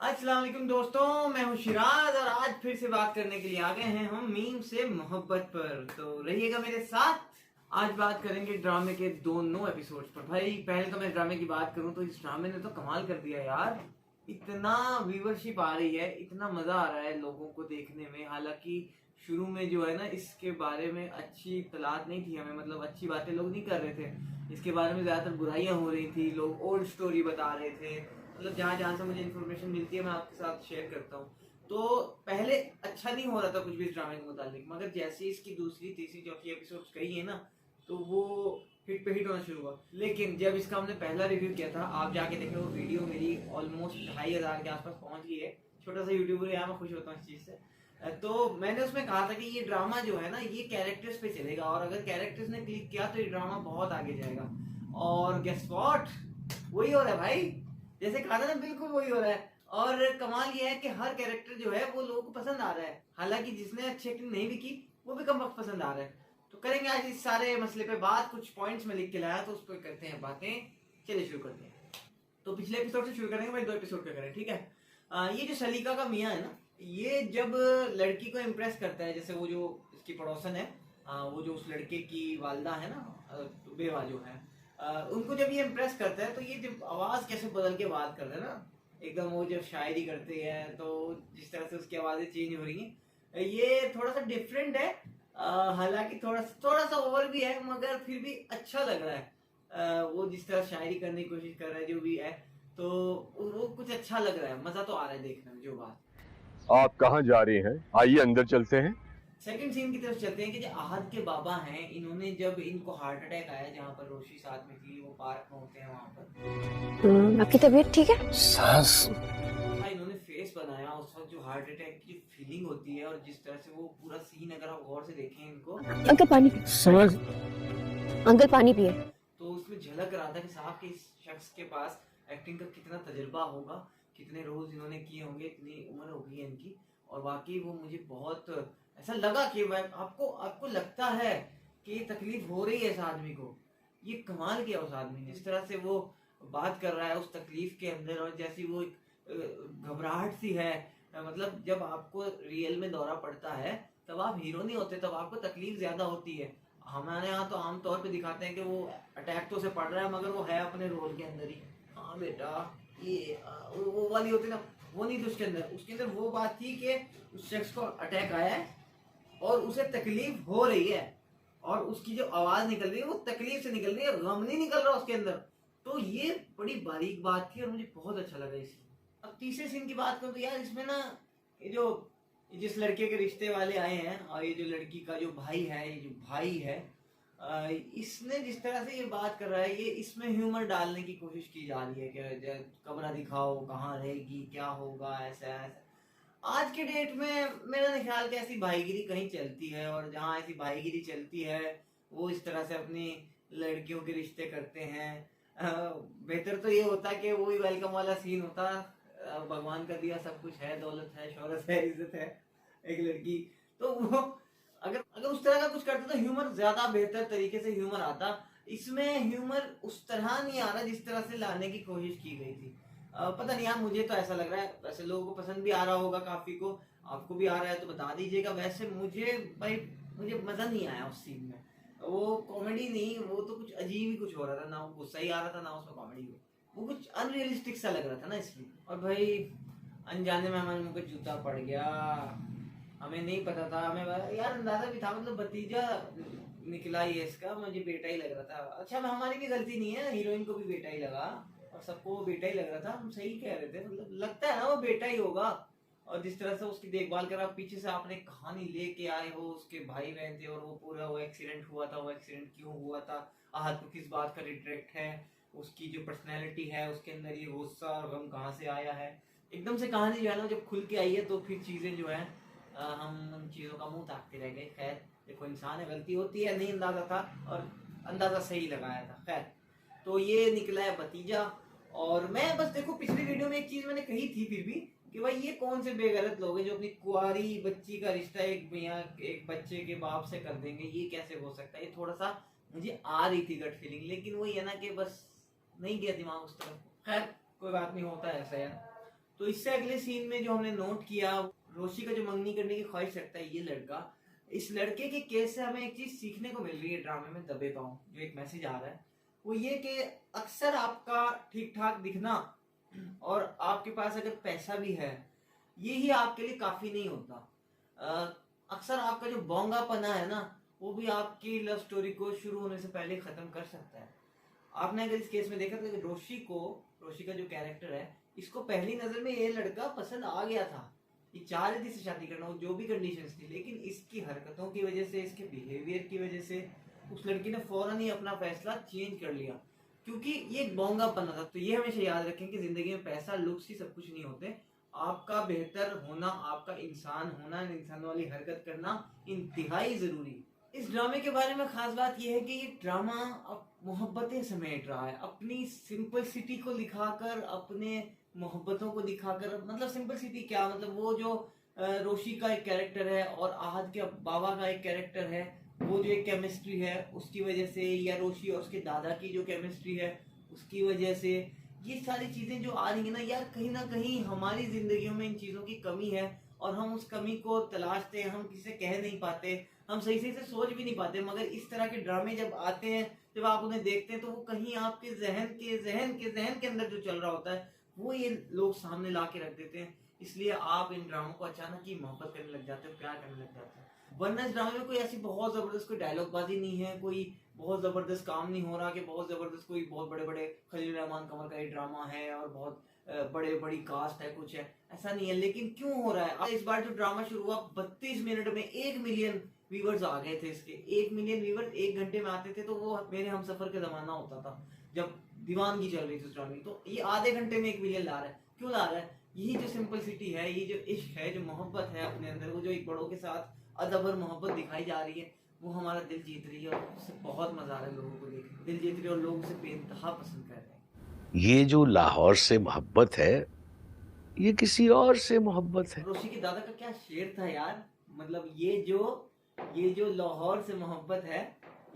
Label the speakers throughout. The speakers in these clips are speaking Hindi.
Speaker 1: अस्सलाम वालेकुम दोस्तों, मैं हूं शिराज और आज फिर से बात करने के लिए आ गए हैं हम मीम से मोहब्बत पर। तो रहिएगा मेरे साथ। आज बात करेंगे ड्रामे के दोनों एपिसोड्स पर। भाई पहले तो मैं ड्रामे की बात करूं तो इस ड्रामे ने तो कमाल कर दिया यार। इतना व्यूवरशिप आ रही है, इतना मजा आ रहा है लोगों को देखने में। हालांकि शुरू में जो है ना, इसके बारे में अच्छी इत्तलात नहीं थी हमें, मतलब अच्छी बातें लोग नहीं कर रहे थे। इसके बारे में ज्यादातर बुराइयां हो रही थी, लोग ओल्ड स्टोरी बता रहे थे। मतलब जहाँ जहाँ से मुझे इन्फॉर्मेशन मिलती है मैं आपके साथ शेयर करता हूँ। तो पहले अच्छा नहीं हो रहा था कुछ भी इस ड्रामे के मुताबिक, मगर जैसे इसकी दूसरी तीसरी चौथी एपिसोड्स गई है ना, तो वो हिट पे हिट होना शुरू हुआ। लेकिन जब इसका हमने पहला रिव्यू किया था, आप जाके देख लो, वीडियो मेरी ऑलमोस्ट 2500 के आसपास पहुंच गई है। छोटा सा यूट्यूबर है, मैं खुश होता हूँ इस चीज से। तो मैंने उसमें कहा था कि ये ड्रामा जो है ना, ये कैरेक्टर्स पे चलेगा और अगर कैरेक्टर्स ने क्लिक किया तो ये ड्रामा बहुत आगे जाएगा। और गेस व्हाट, वही हो रहा है भाई। जैसे कहा था ना, बिल्कुल वही हो रहा है। और कमाल ये है कि हर कैरेक्टर जो है वो लोगों को पसंद आ रहा है। हालांकि जिसने अच्छी एक्टिंग नहीं भी की वो भी कम वक्त पसंद आ रहा है। तो करेंगे आज इस सारे मसले पे बात। कुछ पॉइंट्स में लिख के लाया तो उस पर करते हैं बातें। चलिए शुरू करते हैं। तो पिछले एपिसोड से शुरू करेंगे भाई, 2 एपिसोड का करें, ठीक है। ये जो सलीका का मियाँ है ना, ये जब लड़की को इम्प्रेस करता है, जैसे वो जो इसकी पड़ोसन है, वो जो उस लड़के की वालदा है ना, बेवा जो है, उनको जब ये इम्प्रेस करता है तो ये जब आवाज कैसे बदल के बात करते हैं ना, एकदम वो जब शायरी करते हैं तो जिस तरह से उसकी आवाजें चेंज हो रही हैं, ये थोड़ा सा डिफरेंट है। हालांकि थोड़ा सा ओवर भी है, मगर फिर भी अच्छा लग रहा है। वो जिस तरह शायरी करने की कोशिश कर रहा है, जो भी है, तो वो कुछ अच्छा लग रहा है, मजा तो आ रहा है देखने में। जो बात,
Speaker 2: आप कहाँ जा रहे हैं? आइए अंदर चलते हैं।
Speaker 1: सेकंड सीन की तरफ चलते हैं कि जो आहत के बाबा हैं, इन्होंने जब इनको हार्ट अटैक आया, जहाँ पर रोशी साथ में थी, वो पार्क में होते हैं वहां पर,
Speaker 3: आपकी तबीयत ठीक है?
Speaker 4: सांस
Speaker 1: हाँ, इन्होंने फेस बनाया उस वक्त जो हार्ट अटैक की फीलिंग होती है, और जिस तरह से वो पूरा सीन अगर आप गौर से देखें इनको,
Speaker 3: अंकल पानी पिए।
Speaker 4: समझ
Speaker 3: अंकल पानी पिए।
Speaker 1: तो उसमें झलक रहा था कि साहब के इस शख्स के पास एक्टिंग का कितना तजुर्बा होगा, कितने रोज इन्होंने किए होंगे, इतनी उम्र हो गई है इनकी। और वाकई वो मुझे बहुत ऐसा लगा कि आपको आपको लगता है कि ये तकलीफ हो रही है इस आदमी को। ये कमाल किया उस आदमी ने, जिस तरह से वो बात कर रहा है उस तकलीफ के अंदर, और जैसी वो एक घबराहट सी है। मतलब जब आपको रियल में दौरा पड़ता है तब आप हीरो नहीं होते, तब आपको तकलीफ ज्यादा होती है। हमारे यहाँ तो आमतौर पे दिखाते हैं कि वो अटैक तो उसे पड़ रहा है, मगर वो है अपने रोल के अंदर ही। हाँ बेटा, ये वो वाली होती ना, वो नहीं थी उसके अंदर। उसके अंदर वो बात थी कि उस शख्स को अटैक आया है और उसे तकलीफ हो रही है, और उसकी जो आवाज निकल रही है वो तकलीफ से निकल रही है, गम नहीं निकल रहा उसके अंदर। तो ये बड़ी बारीक बात थी और मुझे बहुत अच्छा लगा इसलिए। अब तीसरे सीन की बात करूँ तो यार, इसमें ना ये जो जिस लड़के के रिश्ते वाले आए हैं, और ये जो लड़की का जो भाई है, ये जो भाई है, इसने जिस तरह से ये बात कर रहा है, ये इसमें ह्यूमर डालने की कोशिश की जा रही है कि कमरा दिखाओ, कहाँ रहेगी, क्या होगा, ऐसा ऐसा। आज के डेट में मेरा नहीं ख्याल कि ऐसी भाईगिरी कहीं चलती है, और जहाँ ऐसी भाईगिरी चलती है वो इस तरह से अपनी लड़कियों के रिश्ते करते हैं। बेहतर तो ये होता कि वो ही वेलकम वाला सीन होता। भगवान का दिया सब कुछ है, दौलत है, शोहरत है, इज्जत है, एक लड़की। तो वो अगर अगर उस तरह का कुछ करते तो ह्यूमर ज्यादा बेहतर तरीके से ह्यूमर आता। इसमें ह्यूमर उस तरह नहीं आ रहा जिस तरह से लाने की कोशिश की गई थी। पता नहीं यार, मुझे तो ऐसा लग रहा है। वैसे लोगों को पसंद भी आ रहा होगा काफी को, आपको भी आ रहा है तो बता दीजिएगा। वैसे मुझे भाई, मुझे मजा नहीं आया उस सीन में। वो कॉमेडी नहीं, वो तो कुछ अजीब ही कुछ हो रहा था, ना वो गुस्सा ही आ रहा था, ना उसमें कॉमेडी हुई। वो कुछ अनरियलिस्टिक सा लग रहा था ना इसलिए। और भाई अनजाने में हमारे मुंह पे जूता पड़ गया। हमें नहीं पता था, हमें यार अंदाजा भी था, मतलब भतीजा निकला ये इसका, मुझे बेटा ही लग रहा था। अच्छा, हमारी भी गलती नहीं है, हीरोइन को भी बेटा ही लगा और सबको वो बेटा ही लग रहा था। हम सही कह रहे थे, मतलब लगता है ना वो बेटा ही होगा। और जिस तरह से उसकी देखभाल करा, पीछे से आपने कहानी लेके आए हो, उसके भाई बहन थे, और वो पूरा वो एक्सीडेंट हुआ था, वो एक्सीडेंट क्यों हुआ था, आहत को किस बात का रिग्रेट है, उसकी जो पर्सनैलिटी है उसके अंदर ये गुस्सा और गम कहाँ से आया है। एकदम से कहानी जो है ना, जब खुल के आई है तो फिर चीजें जो है, हम उन चीजों का मुंह ताकते रह गए। खैर, देखो इंसान है, गलती होती है, नहीं अंदाजा था और अंदाजा सही लगाया था। खैर, तो ये निकला है भतीजा। और मैं बस देखो, पिछली वीडियो में एक चीज मैंने कही थी फिर भी, कि भाई ये कौन से बेगैरत लोग हैं जो अपनी कुंवारी बच्ची का रिश्ता एक मियाँ एक बच्चे के बाप से कर देंगे। ये कैसे हो सकता है? ये थोड़ा सा मुझे आ रही थी गट फीलिंग, लेकिन वही है ना कि बस नहीं गया दिमाग उस तरफ। खैर, कोई बात नहीं, होता है ऐसा यार। तो इससे अगले सीन में जो हमने नोट किया, रोशी का जो मंगनी करने की ख्वाहिश रखता है ये लड़का, इस लड़के के केस से हमें एक चीज सीखने को मिल रही है ड्रामे में दबे पाँव, जो एक मैसेज आ रहा है वो ये कि अक्सर आपका ठीक ठाक दिखना और आपके पास अगर पैसा भी है ये ही आपके लिए काफी नहीं होता। अक्सर आपका जो बोंगापना है ना वो भी आपकी लव स्टोरी को शुरू होने से पहले खत्म कर सकता है। आपने अगर इस केस में देखा तो रोशी का जो कैरेक्टर है, इसको पहली नजर में ये लड़का पसंद आ गया था, ये चाह रही थी इससे शादी करना, जो भी कंडीशंस थी, लेकिन इसकी हरकतों की वजह से, इसके बिहेवियर की वजह से उस लड़की ने फौरन ही अपना फैसला चेंज कर लिया, क्योंकि ये एक बोंगापना था। तो ये हमेशा याद रखें कि जिंदगी में पैसा, लुक्स ही सब कुछ नहीं होते। आपका बेहतर होना, आपका इंसान होना, इंसान वाली हरकत करना इंतहाई जरूरी है। इस ड्रामे के बारे में खास बात यह है कि ये ड्रामा अब मोहब्बतें समेट रहा है, अपनी सिंपलिसिटी को दिखाकर, अपने मोहब्बतों को दिखाकर। मतलब सिंपलिसिटी क्या, मतलब वो जो रोशी का एक कैरेक्टर है और आहद के बाबा का एक कैरेक्टर है, वो जो एक केमिस्ट्री है उसकी वजह से, या रोशी और उसके दादा की जो केमिस्ट्री है उसकी वजह से, ये सारी चीजें जो आ रही है ना यार, कहीं ना कहीं हमारी जिंदगियों में इन चीजों की कमी है और हम उस कमी को तलाशते हैं, हम किसी से कह नहीं पाते, हम सही से सोच भी नहीं पाते। मगर इस तरह के ड्रामे जब आते हैं, जब आप उन्हें देखते हैं, तो वो कहीं आपके जहन के अंदर जो चल रहा होता है वो ये लोग सामने ला के रख देते हैं। इसलिए आप इन ड्रामों को अचानक ही मोहब्बत करने लग जाते हो, प्यार करने लग जाते हो। वरना इस ड्रामे में कोई ऐसी बहुत जबरदस्त कोई डायलॉग बाजी नहीं है, कोई बहुत जबरदस्त काम नहीं हो रहा कि बहुत जबरदस्त कोई बहुत बड़े बड़े खलील रहमान कमर का ये ड्रामा है और बहुत बड़ी कास्ट है, कुछ है ऐसा नहीं है। लेकिन क्यों हो रहा है? इस बार जो ड्रामा शुरू हुआ 32 मिनट में 1 मिलियन व्यूवर्स आ गए थे इसके। 1 मिलियन व्यूवर्स 1 घंटे में आते थे, तो वो मेरे हम सफर का जमाना होता था जब दीवानगी चल रही थी उस ड्रामे की। तो ये आधे घंटे में 1 मिलियन ला रहा है। क्यों ला रहा है? यही जो सिंपलिसिटी है, ये जो इश्क है, जो मोहब्बत है अपने अंदर, वो जो एक बड़ों के साथ अदबर मोहब्बत दिखाई जा रही है, वो हमारा दिल जीत रही है और उससे बहुत मजा आ रहा है लोगों को देख, दिल जीत रही है और लोग उसे बेइंतहा पसंद कर रहे हैं।
Speaker 4: ये जो लाहौर से मोहब्बत है, ये किसी और से मोहब्बत है।
Speaker 1: रोशी के दादा का क्या शेर था यार, मतलब ये जो लाहौर से मोहब्बत है,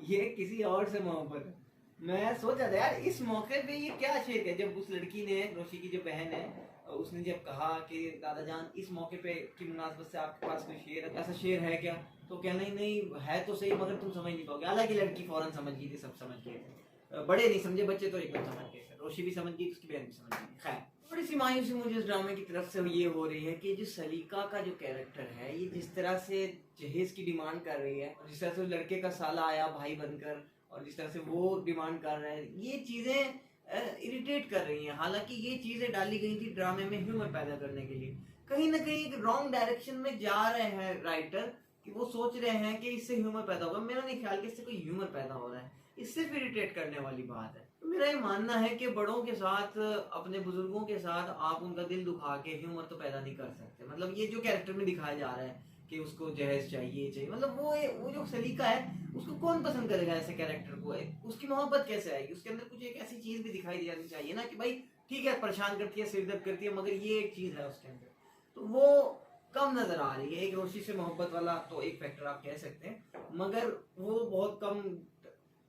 Speaker 1: ये किसी और से मोहब्बत है। मैं सोचा था यार इस मौके पे ये क्या शेर है, जब उस लड़की ने, रोशी की जो बहन है, उसने जब कहा कि दादा जान इस मौके पे की मुनासबत से आपके पास कोई शेर, ऐसा शेर है क्या, तो कहना ही नहीं है तो सही मगर तुम समझ नहीं पाओगे। हालांकि लड़की फौरन समझ गई थी, सब समझ गए थे, बड़े नहीं समझे, बच्चे तो एकदम समझ गए थे। रोशी भी समझ गई, उसकी बहन भी समझ गई। खैर, थोड़ी सी मायूसी मुझे इस ड्रामे की तरफ से ये हो रही है कि जो सलीका का जो कैरेक्टर है, ये जिस तरह से जहेज की डिमांड कर रही है, जिस तरह से लड़के का साला आया भाई बनकर और जिस तरह से वो डिमांड कर रहा है, ये चीजें इरिटेट कर रही हैं। हालांकि ये चीजें डाली गई थी ड्रामे में ह्यूमर पैदा करने के लिए। कहीं ना कहीं एक रॉन्ग डायरेक्शन में जा रहे हैं राइटर, कि वो सोच रहे हैं कि इससे ह्यूमर पैदा होगा। मेरा नहीं ख्याल कि इससे कोई ह्यूमर पैदा हो रहा है, इससे सिर्फ इरिटेट करने वाली बात है। तो मेरा ये मानना है कि बड़ों के साथ, अपने बुजुर्गों के साथ आप उनका दिल दुखा के ह्यूमर तो पैदा नहीं कर सकते। मतलब ये जो कैरेक्टर में दिखाया जा रहा है कि उसको जहेज चाहिए, मतलब वो जो सलीका है उसको कौन पसंद करेगा ऐसे कैरेक्टर को? उसकी मोहब्बत कैसे आएगी? उसके अंदर कुछ एक ऐसी चीज भी दिखाई दी जानी चाहिए ना कि भाई ठीक है परेशान करती है, सिरदर्द करती है, मगर ये एक चीज है उसके अंदर, तो वो कम नजर आ रही है। एक रोशी से मोहब्बत वाला तो एक फैक्टर आप कह सकते हैं, मगर वो बहुत कम,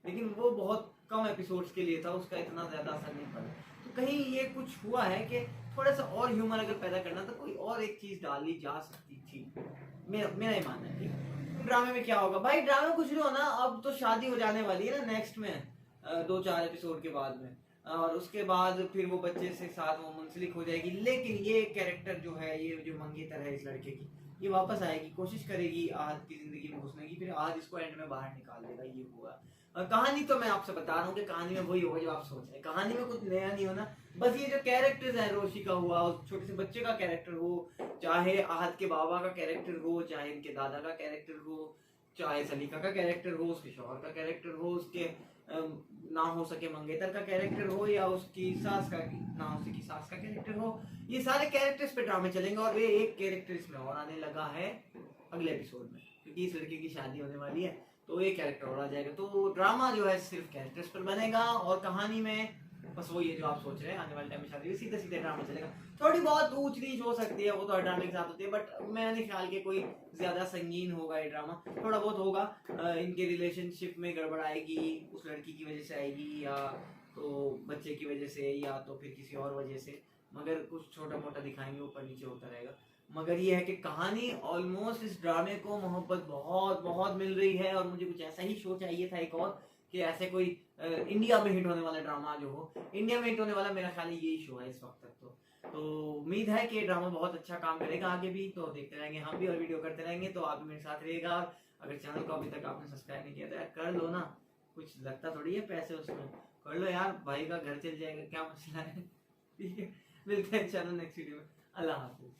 Speaker 1: लेकिन वो बहुत कम एपिसोड्स के लिए था, उसका इतना ज्यादा असर नहीं पड़ा। तो कहीं ये कुछ हुआ है कि थोड़ा सा और ह्यूमर अगर पैदा करना तो कोई और एक चीज डाली जा सकती थी, मेरा ही मानना है। ठीक है, ड्रामे में क्या होगा भाई? ड्रामे कुछ नहीं होना, अब तो शादी हो जाने वाली है ना नेक्स्ट में, 2-4 एपिसोड के बाद में, और उसके बाद फिर वो बच्चे से साथ वो मुंसलिक हो जाएगी। लेकिन ये कैरेक्टर जो है, ये जो मंगेतर है इस लड़के की, ये वापस आएगी, कोशिश करेगी आहद की जिंदगी में घुसने की, फिर आहद इसको एंड में बाहर निकाल देगा। ये हुआ कहानी, तो मैं आपसे बता रहा हूँ कि कहानी में वही होगा जो आप सोच रहे हैं। कहानी में कुछ नया नहीं होना, बस ये जो कैरेक्टर्स है, रोशी का हुआ, उस छोटे से बच्चे का कैरेक्टर हो, चाहे आहद के बाबा का कैरेक्टर हो, चाहे इनके दादा का कैरेक्टर हो, चाहे सलीका का कैरेक्टर हो, उसके शौहर का कैरेक्टर हो, उसके ना हो सके मंगेतर का कैरेक्टर हो, या उसकी सास का ना हो सकी सास का कैरेक्टर हो, ये सारे कैरेक्टर्स पे ड्रामे चलेंगे। और ये एक कैरेक्टर इसमें और आने लगा है अगले एपिसोड में, क्योंकि इस लड़के की शादी होने वाली है, तो ये कैरेक्टर और आ जाएगा। तो ड्रामा जो है सिर्फ कैरेक्टर्स पर बनेगा, और कहानी में बस वो ये जो आप सोच रहे हैं आने वाले टाइम में शादी सीधे सीधे ड्रामा चलेगा। थोड़ी बहुत ऊंच नीच हो सकती है, वो तो हर ड्रामे के साथ होती है, बट मैं नहीं ख्याल के कोई ज्यादा संगीन होगा ये ड्रामा। थोड़ा बहुत होगा, इनके रिलेशनशिप में गड़बड़ आएगी, उस लड़की की वजह से आएगी, या तो बच्चे की वजह से, या तो फिर किसी और वजह से, मगर कुछ छोटा मोटा दिखाएंगे, ऊपर नीचे होता रहेगा। मगर ये है कि कहानी ऑलमोस्ट, इस ड्रामे को मोहब्बत बहुत बहुत मिल रही है, और मुझे कुछ ऐसा ही शो चाहिए था एक और, कि ऐसे कोई इंडिया में हिट होने वाला ड्रामा जो हो। इंडिया में हिट होने वाला मेरा ख्याल यही शो है इस वक्त तक। तो उम्मीद है कि ड्रामा बहुत अच्छा काम करेगा आगे भी, तो देखते रहेंगे हम भी और वीडियो करते रहेंगे। तो आप भी मेरे साथ रहिएगा। अगर चैनल को अभी तक आपने सब्सक्राइब नहीं किया तो यार कर लो ना, कुछ लगता थोड़ी है पैसे उसमें, कर लो यार, भाई का घर चल जाएगा, क्या मसला है। ठीक है, मिलते हैं चैनल नेक्स्ट वीडियो में। अल्लाह हाफिज।